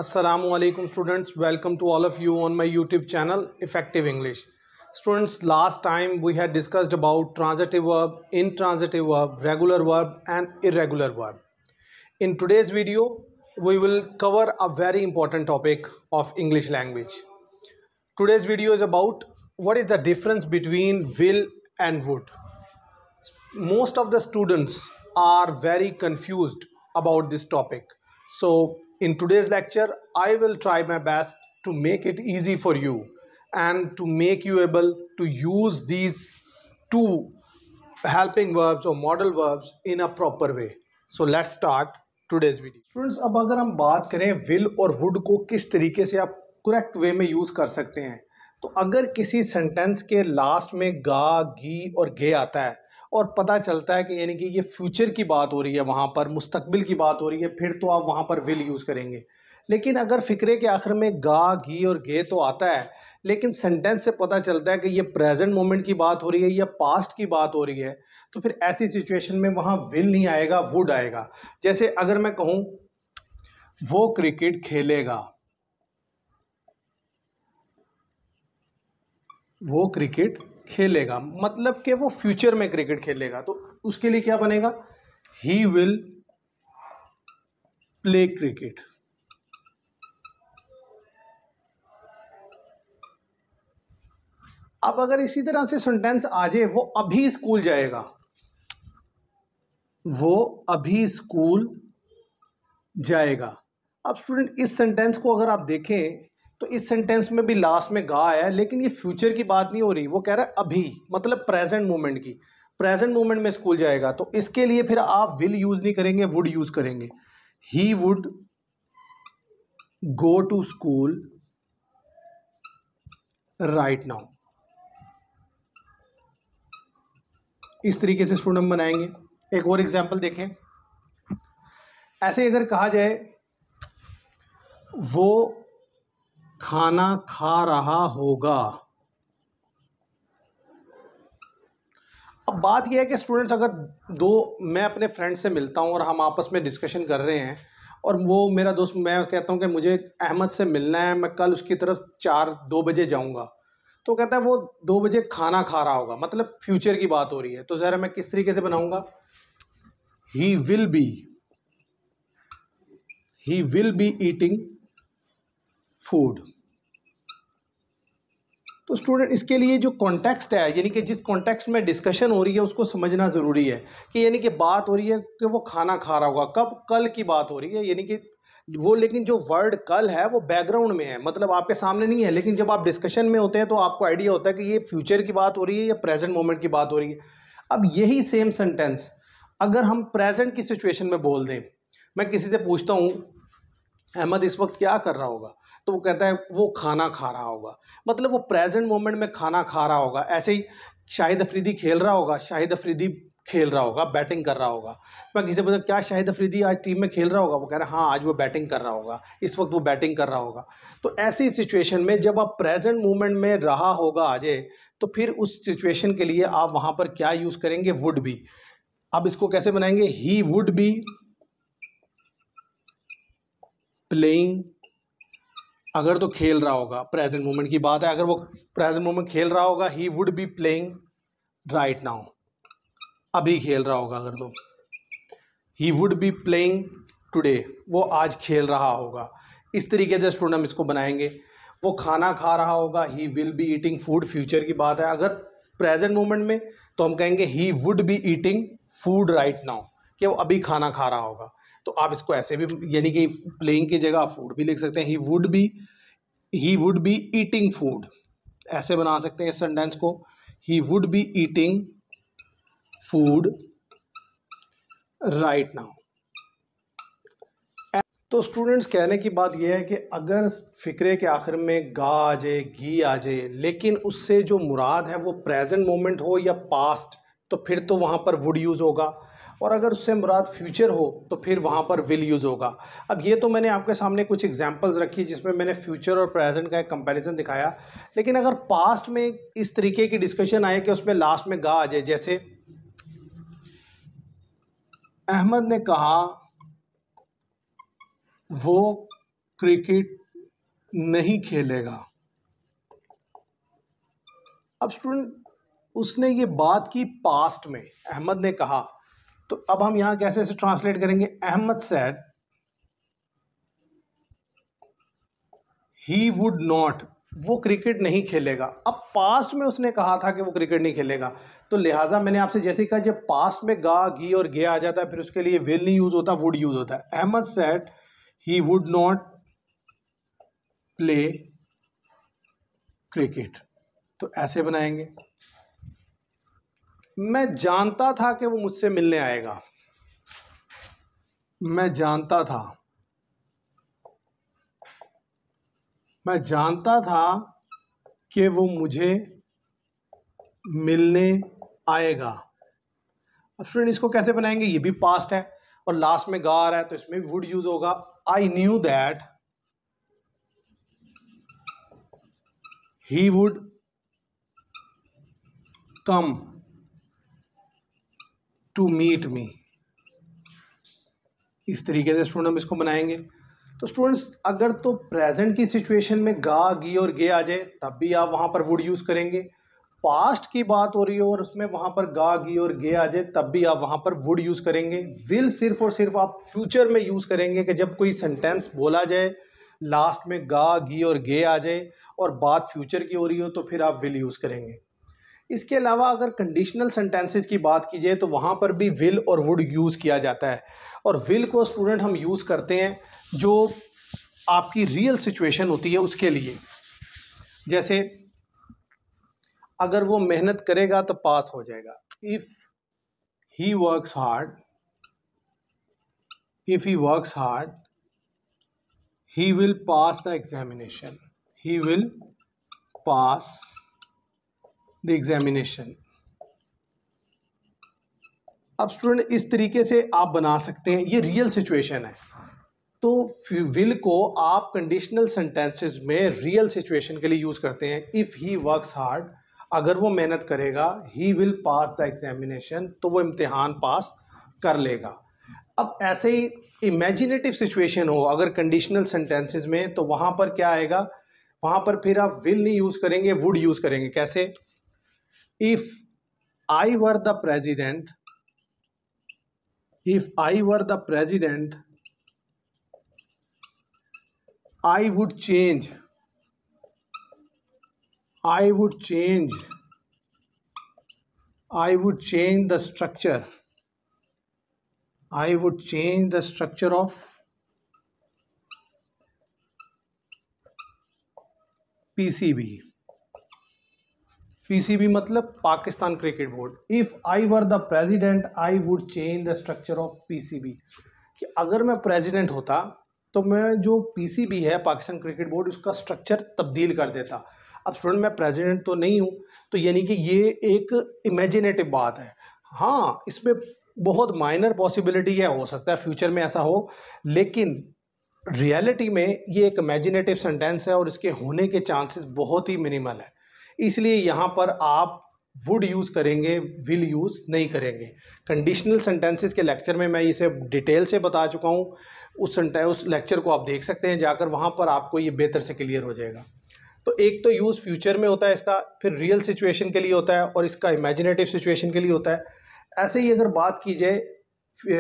Assalamualaikum students, welcome to all of you on my YouTube channel Effective English. Students, last time we had discussed about transitive verb, intransitive verb, regular verb and irregular verb. In today's video, we will cover a very important topic of English language. Today's video is about what is the difference between will and would. Most of the students are very confused about this topic. So in today's lecture, I will try my best to make it easy for you and to make you able to use these two helping verbs or model verbs in a proper way. So let's start today's video. Students, अब अगर हम बात करें will और would को किस तरीके से आप करेक्ट वे में यूज़ कर सकते हैं, तो अगर किसी सेंटेंस के लास्ट में गा, गी और गे आता है और पता चलता है कि यानी कि ये फ्यूचर की बात हो रही है, वहाँ पर मुस्तकबिल की बात हो रही है, फिर तो आप वहाँ पर विल यूज़ करेंगे। लेकिन अगर फ़िक्रे के आखिर में गा, गी और गे तो आता है, लेकिन सेंटेंस से पता चलता है कि ये प्रेजेंट मोमेंट की बात हो रही है या पास्ट की बात हो रही है, तो फिर ऐसी सिचुएशन में वहाँ विल नहीं आएगा, वुड आएगा। जैसे अगर मैं कहूँ वो क्रिकेट खेलेगा, वो क्रिकेट खेलेगा मतलब कि वो फ्यूचर में क्रिकेट खेलेगा, तो उसके लिए क्या बनेगा? He will play cricket. अब अगर इसी तरह से सेंटेंस आ जाए वो अभी स्कूल जाएगा, वो अभी स्कूल जाएगा। अब स्टूडेंट इस सेंटेंस को अगर आप देखें तो इस सेंटेंस में भी लास्ट में गा है, लेकिन ये फ्यूचर की बात नहीं हो रही, वो कह रहा है अभी मतलब प्रेजेंट मोमेंट की, प्रेजेंट मोमेंट में स्कूल जाएगा। तो इसके लिए फिर आप विल यूज़ नहीं करेंगे, वुड यूज़ करेंगे। He would go to school right now. इस तरीके से स्टूडेंट बनाएंगे। एक और एग्जाम्पल देखें। ऐसे अगर कहा जाए वो खाना खा रहा होगा। अब बात यह है कि स्टूडेंट्स, अगर मैं अपने फ्रेंड से मिलता हूं और हम आपस में डिस्कशन कर रहे हैं और वो मेरा दोस्त, मैं कहता हूं कि मुझे अहमद से मिलना है, मैं कल उसकी तरफ 2 बजे जाऊंगा, तो कहता है वो 2 बजे खाना खा रहा होगा, मतलब फ्यूचर की बात हो रही है। तो ज़रा मैं किस तरीके से बनाऊंगा? He will be eating food. तो स्टूडेंट, इसके लिए जो कॉन्टेक्स्ट है, यानी कि जिस कॉन्टेक्स्ट में डिस्कशन हो रही है उसको समझना ज़रूरी है कि यानी कि बात हो रही है कि वो खाना खा रहा होगा, कब? कल की बात हो रही है, यानी कि वो, लेकिन जो वर्ड कल है वो बैकग्राउंड में है, मतलब आपके सामने नहीं है, लेकिन जब आप डिस्कशन में होते हैं तो आपको आइडिया होता है कि ये फ्यूचर की बात हो रही है या प्रेजेंट मोमेंट की बात हो रही है। अब यही सेम सेंटेंस अगर हम प्रेजेंट की सिचुएशन में बोल दें, मैं किसी से पूछता हूँ अहमद इस वक्त क्या कर रहा होगा, तो वो कहता है वो खाना खा रहा होगा, मतलब वो प्रेजेंट मोमेंट में खाना खा रहा होगा। ऐसे ही शाहिद अफरीदी खेल रहा होगा, शाहिद अफरीदी खेल रहा होगा, बैटिंग कर रहा होगा। मैं किसी से पूछा क्या शाहिद अफरीदी आज टीम में खेल रहा होगा, वो कह रहा है हाँ आज वो बैटिंग कर रहा होगा, इस वक्त वो बैटिंग कर रहा होगा। तो ऐसी सिचुएशन में जब आप प्रेजेंट मोमेंट में रहा होगा आ जाए, तो फिर उस सिचुएशन के लिए आप वहाँ पर क्या यूज़ करेंगे? Would be. अब इसको कैसे बनाएंगे? ही वुड बी प्लेइंग, अगर तो खेल रहा होगा, प्रेजेंट मोमेंट की बात है, अगर वो प्रेजेंट मोमेंट खेल रहा होगा, he would be playing right now, अभी खेल रहा होगा। अगर तो he would be playing today, वो आज खेल रहा होगा। इस तरीके से स्टूडेंट हम इसको बनाएंगे। वो खाना खा रहा होगा, he will be eating food, future की बात है। अगर प्रेजेंट मोमेंट में तो हम कहेंगे he would be eating food right now, कि वो अभी खाना खा रहा होगा। तो आप इसको ऐसे भी, यानी कि प्लेइंग की जगह फूड भी लिख सकते हैं, he would be eating food, ऐसे बना सकते हैं इस सेंटेंस को, he would be eating food right now. तो स्टूडेंट्स, कहने की बात यह है कि अगर फ़िक्रे के आखिर में गा आ जाए, गी आ जाए, लेकिन उससे जो मुराद है वो प्रेजेंट मोमेंट हो या पास्ट, तो फिर तो वहाँ पर वुड यूज़ होगा, और अगर उससे मुराद फ्यूचर हो तो फिर वहाँ पर विल यूज़ होगा। अब ये तो मैंने आपके सामने कुछ एग्जांपल्स रखी जिसमें मैंने फ्यूचर और प्रेजेंट का एक कंपैरिजन दिखाया, लेकिन अगर पास्ट में इस तरीके की डिस्कशन आए कि उसमें लास्ट में गा आ जाए, जैसे अहमद ने कहा वो क्रिकेट नहीं खेलेगा। अब स्टूडेंट उसने ये बात की पास्ट में, अहमद ने कहा, तो अब हम यहाँ कैसे से ट्रांसलेट करेंगे? Ahmed said he would not, वो क्रिकेट नहीं खेलेगा। अब पास्ट में उसने कहा था कि वो क्रिकेट नहीं खेलेगा, तो लिहाजा मैंने आपसे जैसे कहा, जब पास्ट में गा, गी और गे आ जाता है फिर उसके लिए विल नहीं यूज होता, वुड यूज होता है। Ahmed said he would not play cricket, तो ऐसे बनाएंगे। मैं जानता था कि वो मुझसे मिलने आएगा। मैं जानता था, मैं जानता था कि वो मुझे मिलने आएगा। अब स्टूडेंट इसको कैसे बनाएंगे? ये भी पास्ट है और लास्ट में गा आ रहा है तो इसमें वुड यूज होगा। I knew that he would come to meet me. इस तरीके से स्टूडेंट हम इसको बनाएंगे। तो स्टूडेंट्स अगर तो प्रेजेंट की सिचुएशन में गा, गी और गे आ जाए तब भी आप वहाँ पर वुड यूज़ करेंगे। पास्ट की बात हो रही हो और उसमें वहाँ पर गा, गी और गे आ जाए तब भी आप वहाँ पर वुड यूज़ करेंगे। विल सिर्फ और सिर्फ आप फ्यूचर में यूज़ करेंगे कि जब कोई सेंटेंस बोला जाए, लास्ट में गा, गी और गे आ जाए और बात फ्यूचर की हो रही हो तो फिर आप विल यूज़ करेंगे। इसके अलावा अगर कंडीशनल सेंटेंसेस की बात की जाए तो वहाँ पर भी विल और वुड यूज़ किया जाता है। और विल को स्टूडेंट हम यूज़ करते हैं जो आपकी रियल सिचुएशन होती है उसके लिए। जैसे अगर वो मेहनत करेगा तो पास हो जाएगा। If he works hard, if he works hard he will pass the examination, he will pass the examination. अब स्टूडेंट इस तरीके से आप बना सकते हैं, ये रियल सिचुएशन है। तो विल को आप कंडीशनल सेंटेंसेस में रियल सिचुएशन के लिए यूज़ करते हैं। इफ़ ही वर्क्स हार्ड, अगर वो मेहनत करेगा, he will pass the examination, तो वो इम्तिहान पास कर लेगा। अब ऐसे ही इमेजिनेटिव सिचुएशन हो अगर कंडीशनल सेंटेंसेस में, तो वहाँ पर क्या आएगा? वहाँ पर फिर आप विल नहीं यूज़ करेंगे, वुड यूज़ करेंगे। कैसे? If I were the president, if I were the president I would change, I would change, I would change the structure, I would change the structure of PCB, PCB मतलब Pakistan cricket board. If I were the president I would change the structure of PCB, कि अगर मैं president होता तो मैं जो PCB है Pakistan cricket board उसका स्ट्रक्चर तब्दील कर देता। अब स्टूडेंट मैं प्रेसिडेंट तो नहीं हूँ, तो यानी कि ये एक इमेजिनेटिव बात है। हाँ, इसमें बहुत माइनर पॉसिबिलिटी है, हो सकता है फ्यूचर में ऐसा हो, लेकिन रियलिटी में ये एक इमेजिनेटिव सेंटेंस है और इसके होने के चांसेस बहुत ही मिनिमल है। इसलिए यहाँ पर आप वुड यूज़ करेंगे, विल यूज़ नहीं करेंगे। कंडीशनल सेंटेंसेस के लेक्चर में मैं इसे डिटेल से बता चुका हूँ। उस लेक्चर को आप देख सकते हैं जाकर, वहाँ पर आपको ये बेहतर से क्लियर हो जाएगा। तो एक तो यूज़ फ्यूचर में होता है इसका, फिर रियल सिचुएशन के लिए होता है और इसका इमेजिनेटिव सिचुएशन के लिए होता है। ऐसे ही अगर बात की जाए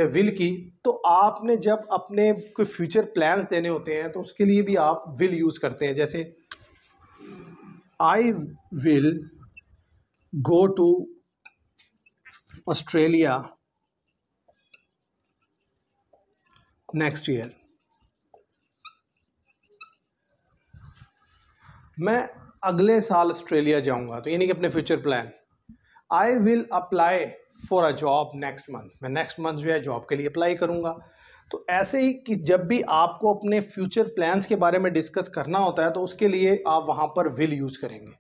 विल की, तो आपने जब अपने कोई फ्यूचर प्लान्स देने होते हैं तो उसके लिए भी आप विल यूज़ करते हैं। जैसे I will go to Australia next year, मैं अगले साल ऑस्ट्रेलिया जाऊंगा, तो यानी कि अपने future plan. I will apply for a job next month, मैं नेक्स्ट मंथ जो है जॉब के लिए अप्लाई करूंगा। तो ऐसे ही कि जब भी आपको अपने फ्यूचर प्लान्स के बारे में डिस्कस करना होता है तो उसके लिए आप वहाँ पर विल यूज़ करेंगे,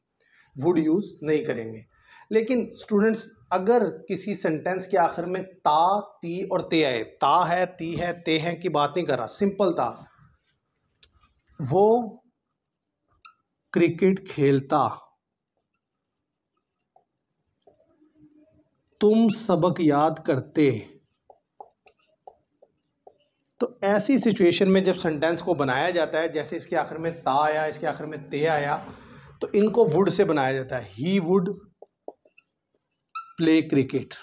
वुड यूज़ नहीं करेंगे। लेकिन स्टूडेंट्स अगर किसी सेंटेंस के आखिर में ता, ती और ते आए, ता है, ती है, ते है की बात नहीं कर रहा, सिंपल था, वो क्रिकेट खेलता, तुम सबक याद करते, तो ऐसी सिचुएशन में जब सेंटेंस को बनाया जाता है, जैसे इसके आखिर में ता आया, इसके आखिर में ते आया, तो इनको वुड से बनाया जाता है। He would play cricket.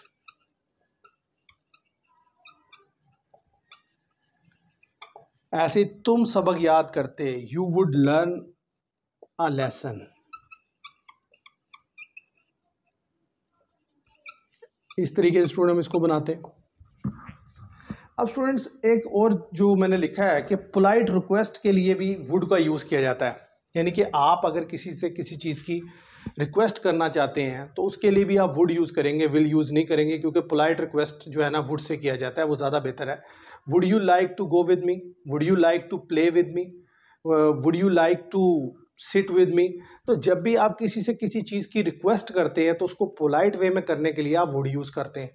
ऐसे तुम सबक याद करते, you would learn a lesson. इस तरीके से स्टूडेंट हम इसको बनाते हैं। अब स्टूडेंट्स एक और जो मैंने लिखा है कि पोलाइट रिक्वेस्ट के लिए भी वुड का यूज़ किया जाता है, यानी कि आप अगर किसी से किसी चीज़ की रिक्वेस्ट करना चाहते हैं तो उसके लिए भी आप वुड यूज़ करेंगे, विल यूज़ नहीं करेंगे, क्योंकि पोलाइट रिक्वेस्ट जो है ना वुड से किया जाता है, वो ज़्यादा बेहतर है। Would you like to go with me, would you like to play with me, would you like to sit with me. तो जब भी आप किसी से किसी चीज़ की रिक्वेस्ट करते हैं तो उसको पोलाइट वे में करने के लिए आप वुड यूज़ करते हैं।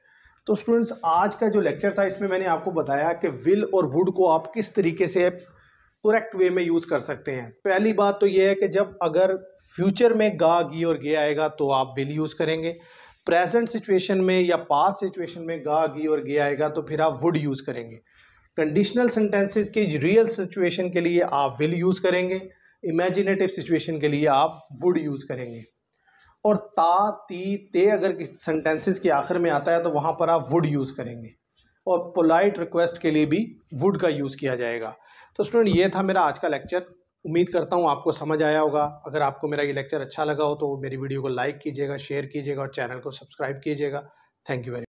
तो स्टूडेंट्स आज का जो लेक्चर था इसमें मैंने आपको बताया कि विल और वुड को आप किस तरीके से करेक्ट वे में यूज़ कर सकते हैं। पहली बात तो ये है कि जब अगर फ्यूचर में गा गी और गे आएगा तो आप विल यूज़ करेंगे। प्रेजेंट सिचुएशन में या पास्ट सिचुएशन में गा गी और गे आएगा तो फिर आप वुड यूज़ करेंगे। कंडीशनल सेंटेंसेस की रियल सिचुएशन के लिए आप विल यूज़ करेंगे, इमेजिनेटिव सिचुएशन के लिए आप वुड यूज़ करेंगे। और ता ती ते अगर सेंटेंसेस के आखिर में आता है तो वहाँ पर आप वुड यूज़ करेंगे, और पोलाइट रिक्वेस्ट के लिए भी वुड का यूज़ किया जाएगा। तो स्टूडेंट ये था मेरा आज का लेक्चर। उम्मीद करता हूँ आपको समझ आया होगा। अगर आपको मेरा ये लेक्चर अच्छा लगा हो तो मेरी वीडियो को लाइक कीजिएगा, शेयर कीजिएगा और चैनल को सब्सक्राइब कीजिएगा। Thank you very much.